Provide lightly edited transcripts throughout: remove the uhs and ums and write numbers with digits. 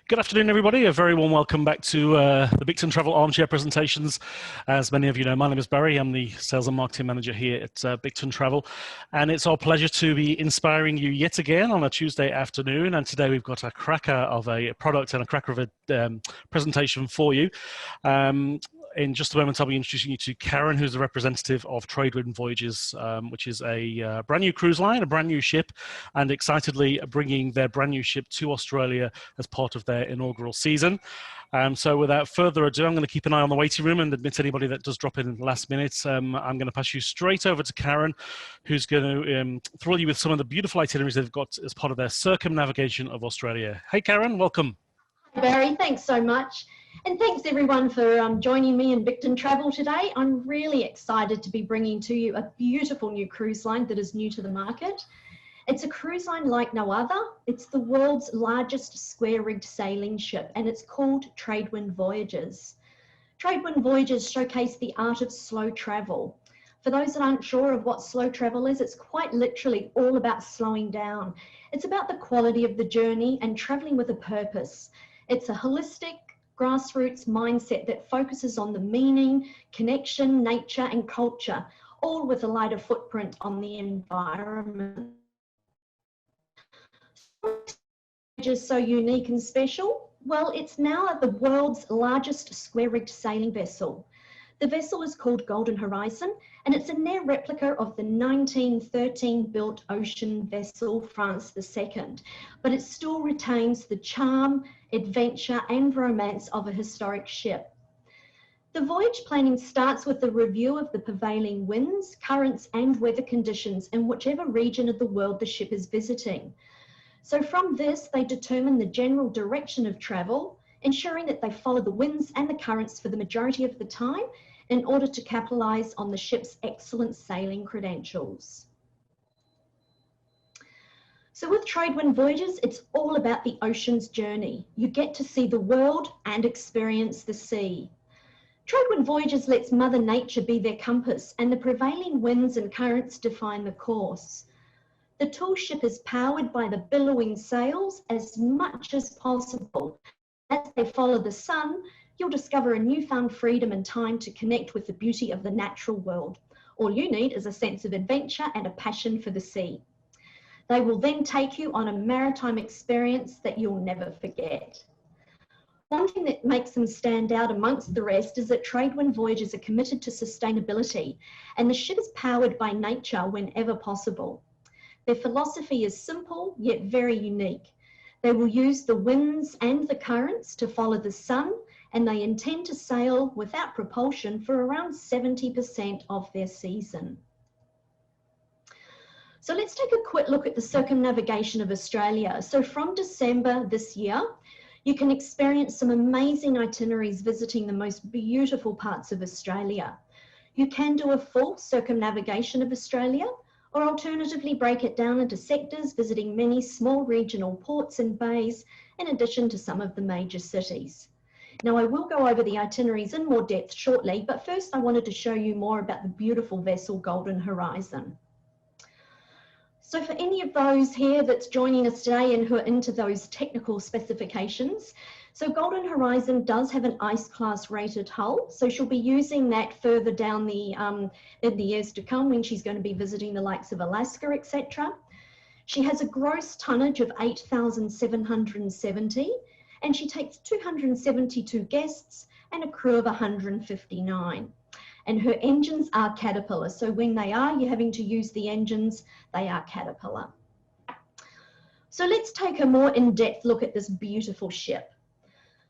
Good afternoon, everybody. A very warm welcome back to the Bigton Travel Armchair presentations. As many of you know, my name is Barry. I'm the Sales and Marketing Manager here at Bigton Travel. And it's our pleasure to be inspiring you yet again on a Tuesday afternoon. And today we've got a cracker of a product and a cracker of a presentation for you. In just a moment, I'll be introducing you to Karen, who's the representative of Tradewinds Voyages, which is a brand new cruise line, a brand new ship, and excitedly bringing their brand new ship to Australia as part of their inaugural season. So without further ado, I'm going to keep an eye on the waiting room and admit anybody that does drop in last minute. I'm going to pass you straight over to Karen, who's going to thrill you with some of the beautiful itineraries they've got as part of their Circumnavigation of Australia. Hey, Karen, welcome. Barry, thanks so much. And thanks everyone for joining me in Bigton Travel today. I'm really excited to be bringing to you a beautiful new cruise line that is new to the market. It's a cruise line like no other. It's the world's largest square-rigged sailing ship, and it's called Tradewinds Voyages. Tradewinds Voyages showcase the art of slow travel. For those that aren't sure of what slow travel is, it's quite literally all about slowing down. It's about the quality of the journey and traveling with a purpose. It's a holistic, grassroots mindset that focuses on the meaning, connection, nature, and culture, all with a lighter footprint on the environment. Which is so unique and special? Well, it's now the world's largest square-rigged sailing vessel. The vessel is called Golden Horizon, and it's a near replica of the 1913 built ocean vessel France II, but it still retains the charm, adventure, and romance of a historic ship. The voyage planning starts with the review of the prevailing winds, currents, and weather conditions in whichever region of the world the ship is visiting. So from this, they determine the general direction of travel, ensuring that they follow the winds and the currents for the majority of the time in order to capitalize on the ship's excellent sailing credentials. So with Tradewinds Voyages, it's all about the ocean's journey. You get to see the world and experience the sea. Tradewinds Voyages lets Mother Nature be their compass, and the prevailing winds and currents define the course. The tall ship is powered by the billowing sails as much as possible. As they follow the sun, you'll discover a newfound freedom and time to connect with the beauty of the natural world. All you need is a sense of adventure and a passion for the sea. They will then take you on a maritime experience that you'll never forget. One thing that makes them stand out amongst the rest is that Tradewinds Voyages are committed to sustainability, and the ship is powered by nature whenever possible. Their philosophy is simple yet very unique. They will use the winds and the currents to follow the sun, and they intend to sail without propulsion for around 70% of their season. So let's take a quick look at the Circumnavigation of Australia. So from December this year, you can experience some amazing itineraries visiting the most beautiful parts of Australia. You can do a full Circumnavigation of Australia, or alternatively break it down into sectors, visiting many small regional ports and bays, in addition to some of the major cities. Now, I will go over the itineraries in more depth shortly, but first I wanted to show you more about the beautiful vessel Golden Horizon. So for any of those here that's joining us today and who are into those technical specifications, so Golden Horizon does have an ice class rated hull, so she'll be using that further down in the years to come when she's going to be visiting the likes of Alaska, etc. She has a gross tonnage of 8,770, and she takes 272 guests and a crew of 159. And her engines are Caterpillar, so when you're having to use the engines, they are Caterpillar. So let's take a more in-depth look at this beautiful ship.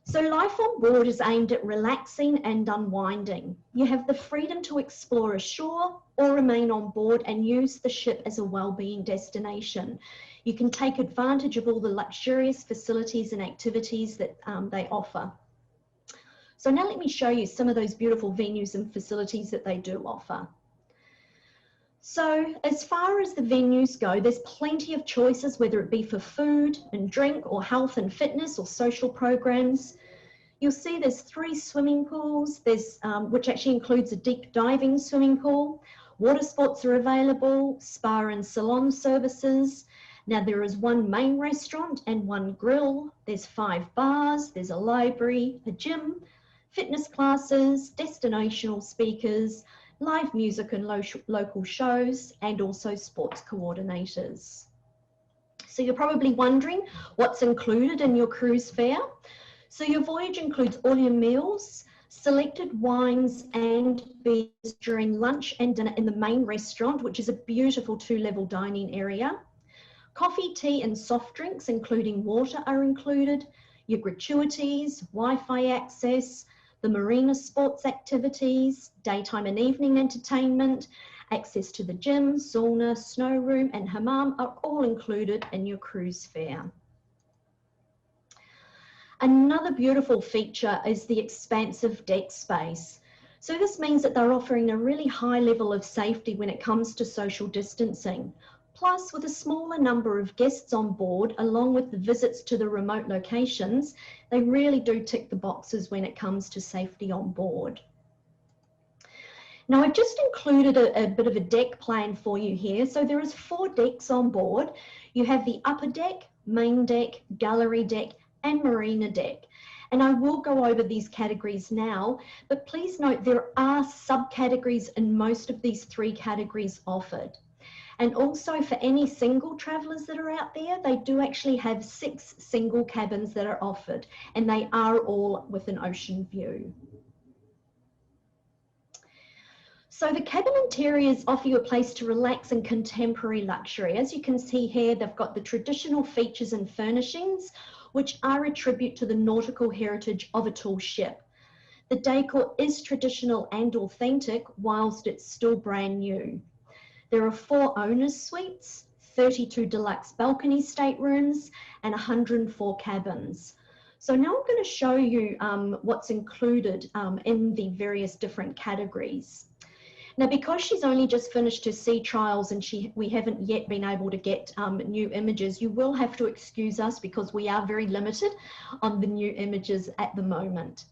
So life on board is aimed at relaxing and unwinding. You have the freedom to explore ashore or remain on board and use the ship as a well-being destination. You can take advantage of all the luxurious facilities and activities that they offer. So now let me show you some of those beautiful venues and facilities that they do offer. So as far as the venues go, there's plenty of choices, whether it be for food and drink or health and fitness or social programs. You'll see there's 3 swimming pools, which actually includes a deep diving swimming pool. Water sports are available, spa and salon services. Now there is one main restaurant and one grill. There's 5 bars, there's a library, a gym, fitness classes, destinational speakers, live music and local shows, and also sports coordinators. So you're probably wondering what's included in your cruise fare. So your voyage includes all your meals, selected wines and beers during lunch and dinner in the main restaurant, which is a beautiful 2-level dining area. Coffee, tea and soft drinks, including water, are included. Your gratuities, Wi-Fi access, the marina sports activities, daytime and evening entertainment, access to the gym, sauna, snow room and hammam are all included in your cruise fare. Another beautiful feature is the expansive deck space. So this means that they're offering a really high level of safety when it comes to social distancing. Plus, with a smaller number of guests on board, along with the visits to the remote locations, they really do tick the boxes when it comes to safety on board. Now, I've just included a bit of a deck plan for you here. So there is 4 decks on board. You have the upper deck, main deck, gallery deck, and marina deck. And I will go over these categories now, but please note there are subcategories in most of these 3 categories offered. And also for any single travelers that are out there, they do actually have 6 single cabins that are offered, and they are all with an ocean view. So the cabin interiors offer you a place to relax in contemporary luxury. As you can see here, they've got the traditional features and furnishings, which are a tribute to the nautical heritage of a tall ship. The decor is traditional and authentic, whilst it's still brand new. There are 4 owners' suites, 32 deluxe balcony staterooms, and 104 cabins. So now I'm going to show you what's included in the various different categories. Now, because she's only just finished her sea trials and we haven't yet been able to get new images, you will have to excuse us because we are very limited on the new images at the moment.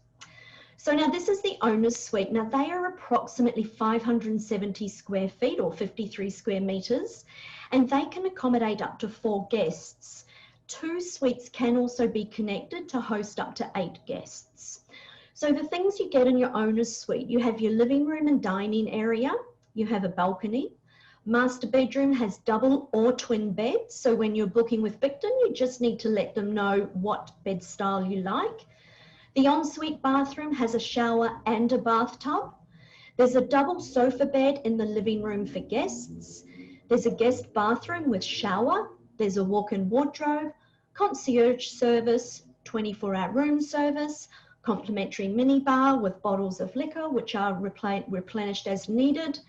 So now this is the owner's suite. Now they are approximately 570 square feet or 53 square meters, and they can accommodate up to 4 guests. 2 suites can also be connected to host up to 8 guests. So the things you get in your owner's suite, you have your living room and dining area, you have a balcony, master bedroom has double or twin beds. So when you're booking with Bicton, you just need to let them know what bed style you like. The ensuite bathroom has a shower and a bathtub. There's a double sofa bed in the living room for guests. There's a guest bathroom with shower. There's a walk-in wardrobe, concierge service, 24-hour room service, complimentary minibar with bottles of liquor, which are replenished as needed.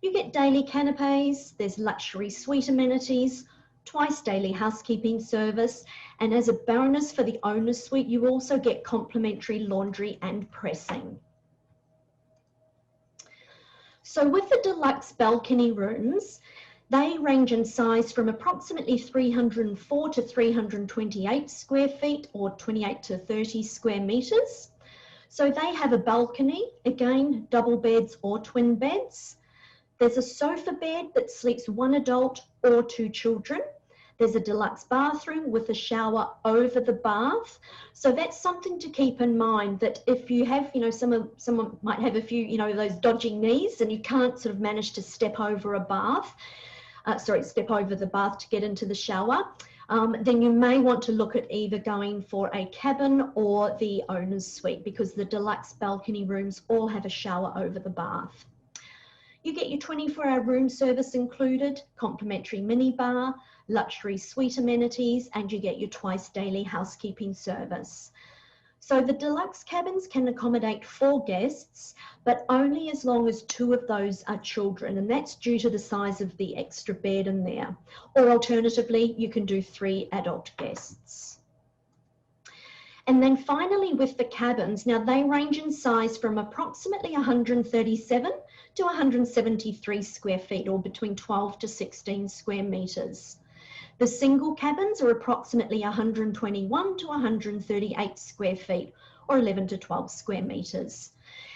You get daily canapes, there's luxury suite amenities, twice daily housekeeping service, and as a bonus for the owner's suite, you also get complimentary laundry and pressing. So with the deluxe balcony rooms, they range in size from approximately 304 to 328 square feet or 28 to 30 square meters. So they have a balcony, again, double beds or twin beds. There's a sofa bed that sleeps 1 adult or 2 children. There's a deluxe bathroom with a shower over the bath. So that's something to keep in mind, that if you have, someone might have a few, those dodgy knees and you can't sort of manage to step over a bath, step over the bath to get into the shower, then you may want to look at either going for a cabin or the owner's suite, because the deluxe balcony rooms all have a shower over the bath. You get your 24-hour room service included, complimentary minibar, luxury suite amenities, and you get your twice daily housekeeping service. So the deluxe cabins can accommodate 4 guests, but only as long as 2 of those are children, and that's due to the size of the extra bed in there. Or alternatively, you can do 3 adult guests. And then finally with the cabins, now they range in size from approximately 137 to 173 square feet, or between 12 to 16 square meters. The single cabins are approximately 121 to 138 square feet, or 11 to 12 square meters.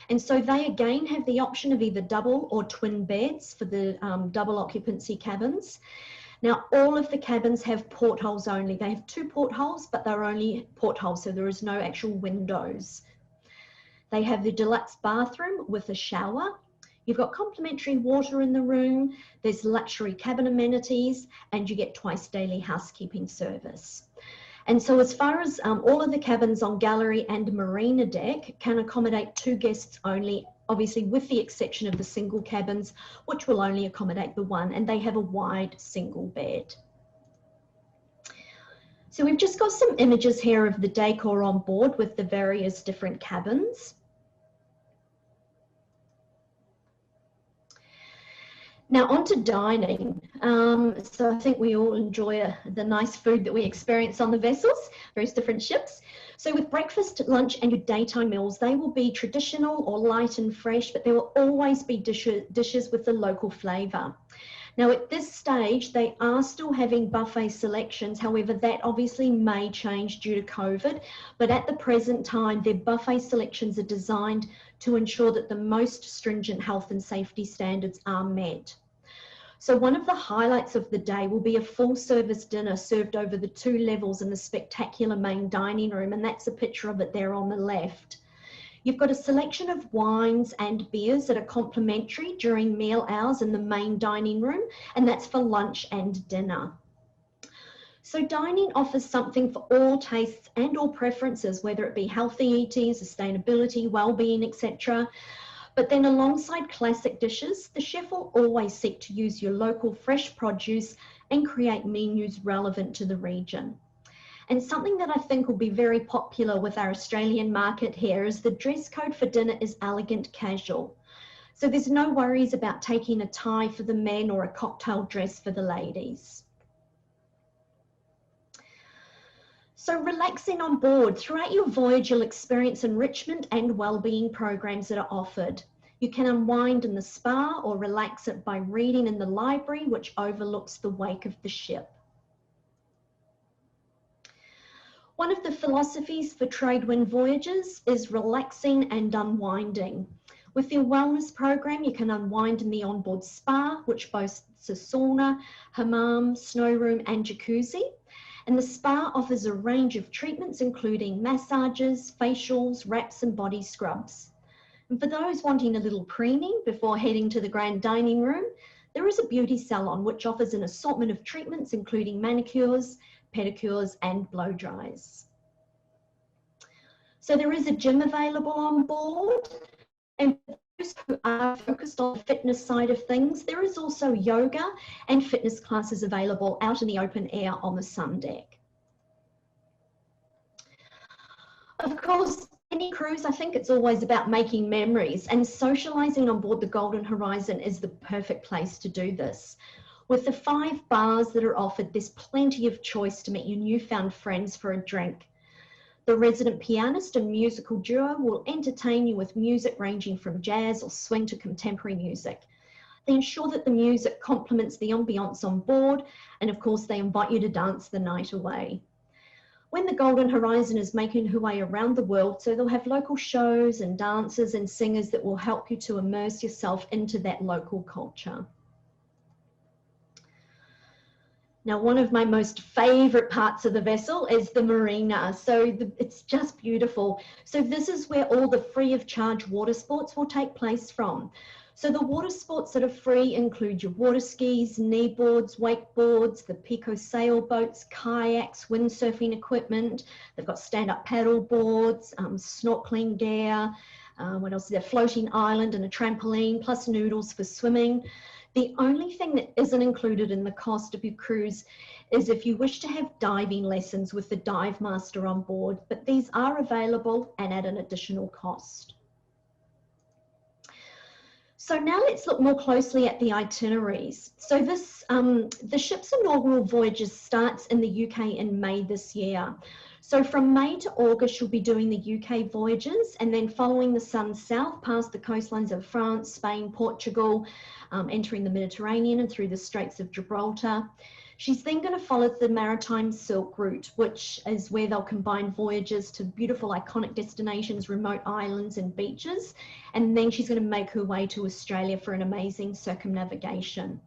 And so they again have the option of either double or twin beds for the double occupancy cabins. Now, all of the cabins have portholes only. They have 2 portholes, but they're only portholes, so there is no actual windows. They have the deluxe bathroom with a shower. You've got complimentary water in the room. There's luxury cabin amenities, and you get twice daily housekeeping service. And so as far as all of the cabins on gallery and marina deck can accommodate 2 guests only, obviously with the exception of the single cabins, which will only accommodate the 1, and they have a wide single bed. So we've just got some images here of the decor on board with the various different cabins. Now on to dining. So I think we all enjoy the nice food that we experience on the vessels, various different ships. So with breakfast, lunch and your daytime meals, they will be traditional or light and fresh, but there will always be dishes with the local flavour. Now at this stage, they are still having buffet selections. However, that obviously may change due to COVID, but at the present time, their buffet selections are designed to ensure that the most stringent health and safety standards are met. So one of the highlights of the day will be a full service dinner served over the 2 levels in the spectacular main dining room, and that's a picture of it there on the left. You've got a selection of wines and beers that are complimentary during meal hours in the main dining room, and that's for lunch and dinner. So dining offers something for all tastes and all preferences, whether it be healthy eating, sustainability, well-being, etc. But then alongside classic dishes, the chef will always seek to use your local fresh produce and create menus relevant to the region. And something that I think will be very popular with our Australian market here is the dress code for dinner is elegant casual. So there's no worries about taking a tie for the men or a cocktail dress for the ladies. So relaxing on board. Throughout your voyage, you'll experience enrichment and well-being programs that are offered. You can unwind in the spa or relax it by reading in the library, which overlooks the wake of the ship. One of the philosophies for Tradewinds voyages is relaxing and unwinding. With your wellness program, you can unwind in the onboard spa, which boasts a sauna, hammam, snow room and jacuzzi. And the spa offers a range of treatments, including massages, facials, wraps and body scrubs. And for those wanting a little preening before heading to the grand dining room, there is a beauty salon which offers an assortment of treatments, including manicures, pedicures and blow dries. So there is a gym available on board, and for those who are focused on the fitness side of things, there is also yoga and fitness classes available out in the open air on the sun deck. Of course, any cruise, I think it's always about making memories, and socialising on board the Golden Horizon is the perfect place to do this. With the 5 bars that are offered, there's plenty of choice to meet your newfound friends for a drink. The resident pianist and musical duo will entertain you with music ranging from jazz or swing to contemporary music. They ensure that the music complements the ambience on board, and of course they invite you to dance the night away. When the Golden Horizon is making her way around the world, so they'll have local shows and dancers and singers that will help you to immerse yourself into that local culture. Now, one of my most favourite parts of the vessel is the marina. So it's just beautiful. So this is where all the free of charge water sports will take place from. So the water sports that are free include your water skis, kneeboards, wakeboards, the Pico sailboats, kayaks, windsurfing equipment. They've got stand-up paddle boards, snorkeling gear. What else is there? Floating island and a trampoline, plus noodles for swimming. The only thing that isn't included in the cost of your cruise is if you wish to have diving lessons with the dive master on board, but these are available and at an additional cost. So now let's look more closely at the itineraries. So this, the ship's inaugural voyage starts in the UK in May this year. So from May to August, you'll be doing the UK voyages, and then following the sun south past the coastlines of France, Spain, Portugal, entering the Mediterranean and through the Straits of Gibraltar. She's then going to follow the Maritime Silk Route, which is where they'll combine voyages to beautiful iconic destinations, remote islands and beaches. And then she's going to make her way to Australia for an amazing circumnavigation.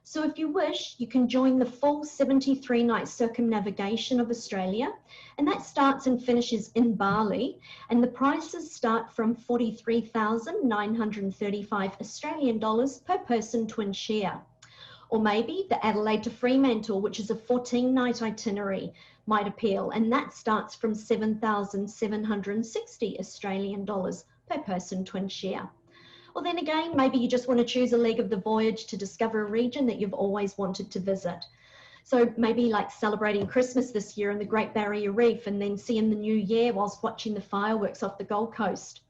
So if you wish, you can join the full 73-night circumnavigation of Australia, and that starts and finishes in Bali, and the prices start from 43,935 Australian dollars per person twin share. Or maybe the Adelaide to Fremantle, which is a 14-night itinerary, might appeal, and that starts from 7,760 Australian dollars per person twin share. Or then again, maybe you just want to choose a leg of the voyage to discover a region that you've always wanted to visit. So maybe like celebrating Christmas this year in the Great Barrier Reef and then seeing the new year whilst watching the fireworks off the Gold Coast.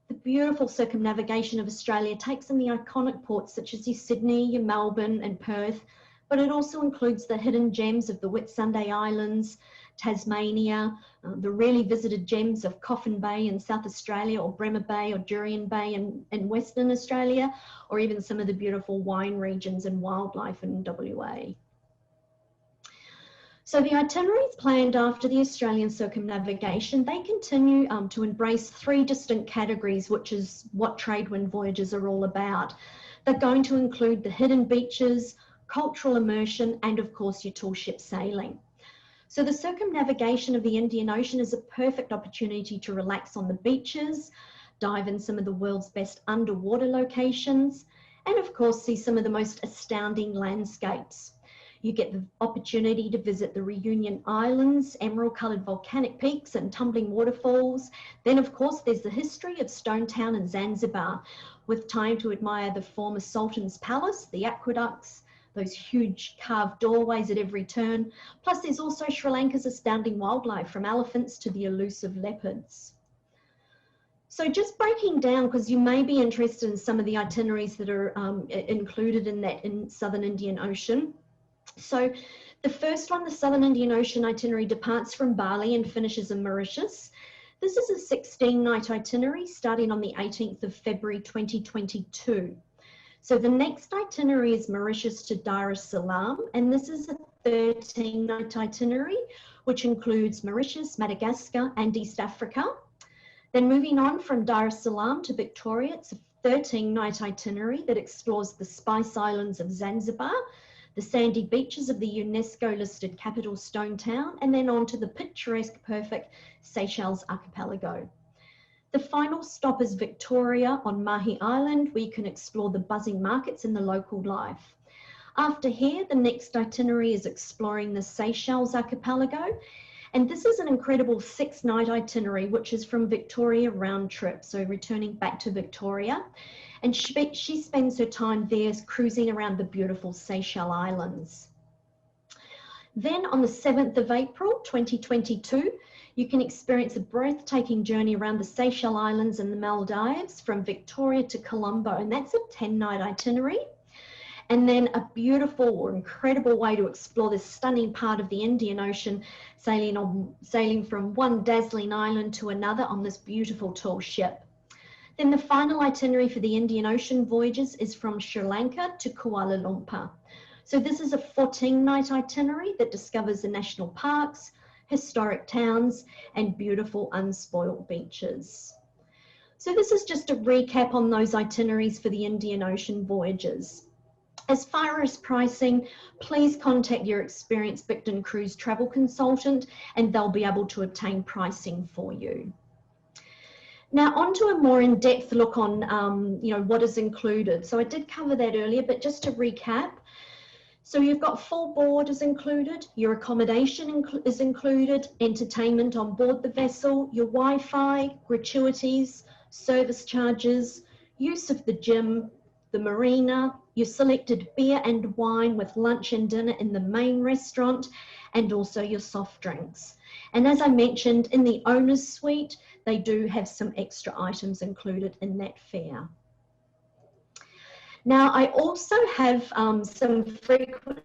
The beautiful circumnavigation of Australia takes in the iconic ports such as your Sydney, your Melbourne and Perth, but it also includes the hidden gems of the Whitsunday Islands, Tasmania, the rarely visited gems of Coffin Bay in South Australia, or Bremer Bay or Jurien Bay in Western Australia, or even some of the beautiful wine regions and wildlife in WA. So the itineraries planned after the Australian Circumnavigation, they continue to embrace 3 distinct categories, which is what Tradewind voyages are all about. They're going to include the hidden beaches, cultural immersion, and of course your tall ship sailing. So the circumnavigation of the Indian Ocean is a perfect opportunity to relax on the beaches, dive in some of the world's best underwater locations, and of course see some of the most astounding landscapes. You get the opportunity to visit the Reunion Islands, emerald-coloured volcanic peaks and tumbling waterfalls. Then of course there's the history of Stone Town and Zanzibar, with time to admire the former Sultan's Palace, the aqueducts, those huge carved doorways at every turn. Plus there's also Sri Lanka's astounding wildlife, from elephants to the elusive leopards. So just breaking down, because you may be interested in some of the itineraries that are included in that in Southern Indian Ocean. So the first one, the Southern Indian Ocean itinerary, departs from Bali and finishes in Mauritius. This is a 16-night itinerary starting on the 18th of February 2022. So the next itinerary is Mauritius to Dar es Salaam, and this is a 13-night itinerary, which includes Mauritius, Madagascar, and East Africa. Then moving on from Dar es Salaam to Victoria, it's a 13-night itinerary that explores the Spice Islands of Zanzibar, the sandy beaches of the UNESCO-listed capital Stone Town, and then on to the picturesque, perfect Seychelles archipelago. The final stop is Victoria on Mahi Island, where you can explore the buzzing markets and the local life. After here, the next itinerary is exploring the Seychelles archipelago, and this is an incredible 6-night itinerary, which is from Victoria round trip, so returning back to Victoria. And she spends her time there cruising around the beautiful Seychelles Islands. Then on the 7th of April 2022, you can experience a breathtaking journey around the Seychelles Islands and the Maldives from Victoria to Colombo, and that's a 10-night itinerary. And then a beautiful or incredible way to explore this stunning part of the Indian Ocean, sailing from one dazzling island to another on this beautiful tall ship. Then the final itinerary for the Indian Ocean voyages is from Sri Lanka to Kuala Lumpur. So this is a 14-night itinerary that discovers the national parks, historic towns, and beautiful unspoilt beaches. So this is just a recap on those itineraries for the Indian Ocean voyages. As far as pricing, please contact your experienced Bicton Cruise travel consultant and they'll be able to obtain pricing for you. Now onto a more in-depth look on what is included. So I did cover that earlier, but just to recap, so you've got full board is included, your accommodation is included, entertainment on board the vessel, your Wi-Fi, gratuities, service charges, use of the gym, the marina, your selected beer and wine with lunch and dinner in the main restaurant, and also your soft drinks. And as I mentioned, in the owner's suite, they do have some extra items included in that fare. Now, I also have some frequent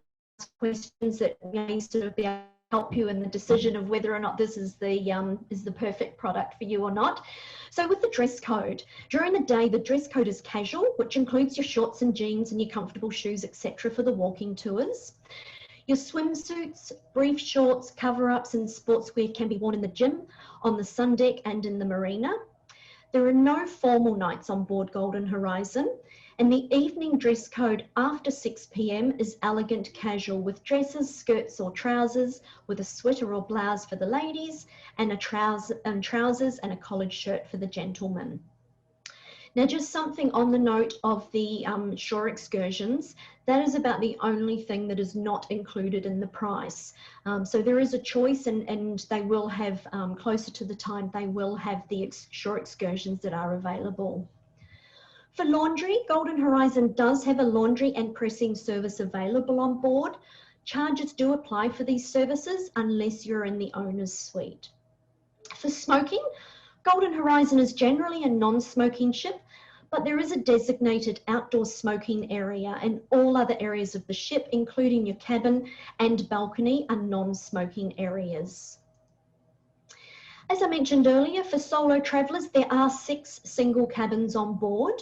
questions that may sort of be able to help you in the decision of whether or not this is the perfect product for you or not. So with the dress code, during the day, the dress code is casual, which includes your shorts and jeans and your comfortable shoes, etc. for the walking tours. Your swimsuits, brief shorts, cover-ups and sportswear can be worn in the gym, on the sun deck and in the marina. There are no formal nights on board Golden Horizon, And the evening dress code after 6 p.m. is elegant casual with dresses, skirts or trousers, with a sweater or blouse for the ladies and trousers and a collared shirt for the gentlemen. Now, just something on the note of the shore excursions, that is about the only thing that is not included in the price. So there is a choice, and they will have, closer to the time, they will have the shore excursions that are available. For laundry, Golden Horizon does have a laundry and pressing service available on board. Charges do apply for these services unless you're in the owner's suite. For smoking, Golden Horizon is generally a non-smoking ship, but there is a designated outdoor smoking area, and all other areas of the ship, including your cabin and balcony, are non-smoking areas. As I mentioned earlier, for solo travellers, there are 6 single cabins on board.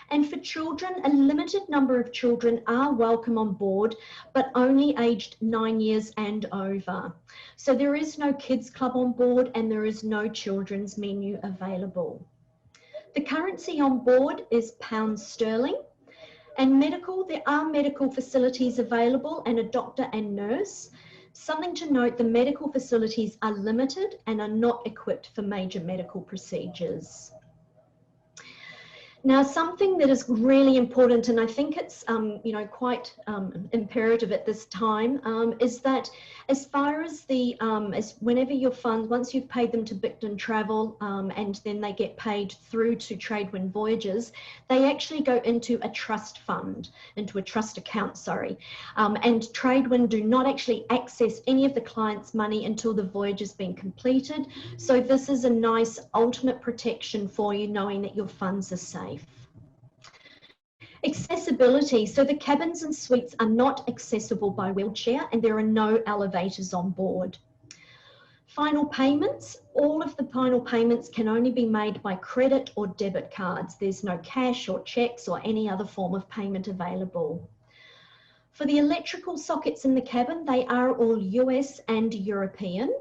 And for children, a limited number of children are welcome on board, but only aged 9 years and over. So there is no kids club on board, and there is no children's menu available. The currency on board is pounds sterling. And medical, there are medical facilities available and a doctor and nurse. Something to note, the medical facilities are limited and are not equipped for major medical procedures. Now, something that is really important, and I think it's quite imperative at this time, is that as far as the whenever your funds, once you've paid them to Bicton Travel, and then they get paid through to Tradewinds Voyages, they actually go into a trust fund, into a trust account, sorry. And Tradewinds do not actually access any of the client's money until the voyage has been completed. So this is a nice ultimate protection for you, knowing that your funds are safe. Accessibility, so the cabins and suites are not accessible by wheelchair, and there are no elevators on board. Final payments, all of the final payments can only be made by credit or debit cards. There's no cash or cheques or any other form of payment available. For the electrical sockets in the cabin, they are all US and European.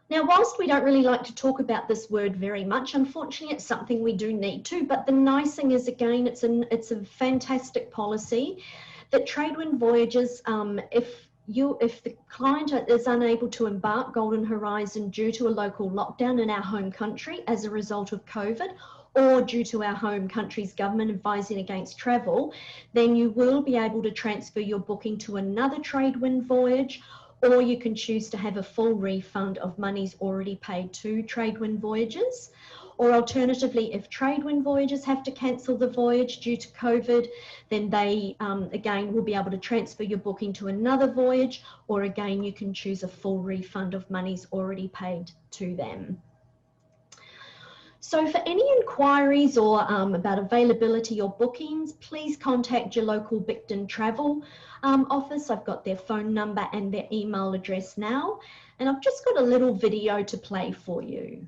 Now, whilst we don't really like to talk about this word very much, unfortunately, it's something we do need to, but the nice thing is, again, it's a fantastic policy that Tradewinds Voyages, if the client is unable to embark Golden Horizon due to a local lockdown in our home country as a result of COVID, or due to our home country's government advising against travel, then you will be able to transfer your booking to another Tradewinds voyage, or you can choose to have a full refund of monies already paid to Tradewinds Voyages. Or alternatively, if Tradewinds Voyages have to cancel the voyage due to COVID, then they, again, will be able to transfer your booking to another voyage, or again, you can choose a full refund of monies already paid to them. So for any inquiries or about availability or bookings, please contact your local Bicton Travel office. I've got their phone number and their email address now, and I've just got a little video to play for you.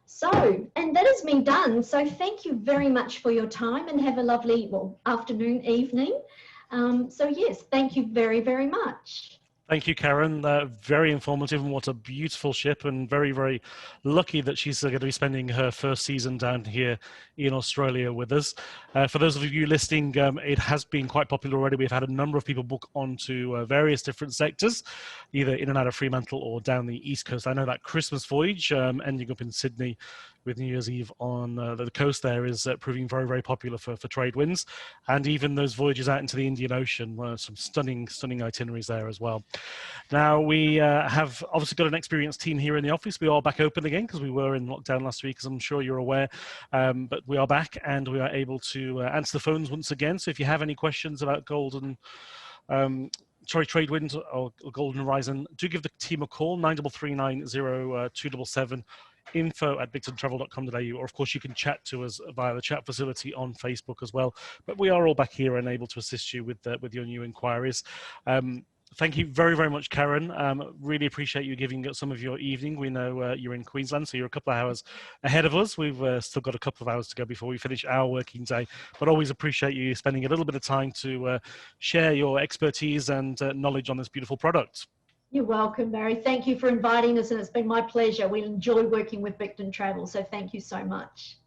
So, and that is me done. So thank you very much for your time, and have a lovely, well, afternoon, evening. So yes, thank you very, very much. Thank you, Karen. Very informative, and what a beautiful ship, and very, very lucky that she's going to be spending her first season down here in Australia with us. For those of you listening, it has been quite popular already. We've had a number of people book onto various different sectors, either in and out of Fremantle or down the East Coast. I know that Christmas voyage ending up in Sydney with New Year's Eve on the coast there is proving very, very popular for Tradewinds, and even those voyages out into the Indian Ocean, some stunning itineraries there as well. Now, we have obviously got an experienced team here in the office. We are back open again because we were in lockdown last week, as I'm sure you're aware, but we are back and we are able to answer the phones once again. So if you have any questions about Tradewinds or Golden Horizon, do give the team a call, 93390277, info@bigtontravel.com.au, or of course you can chat to us via the chat facility on Facebook as well. But we are all back here and able to assist you with your new inquiries. Thank you very, very much, Karen. Really appreciate you giving us some of your evening. We know you're in Queensland, so you're a couple of hours ahead of us. We've still got a couple of hours to go before we finish our working day, but always appreciate you spending a little bit of time to share your expertise and knowledge on this beautiful product. You're welcome, Barry. Thank you for inviting us, and it's been my pleasure. We enjoy working with Bigton Travel, so thank you so much.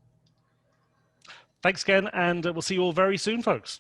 Thanks again, and we'll see you all very soon, folks.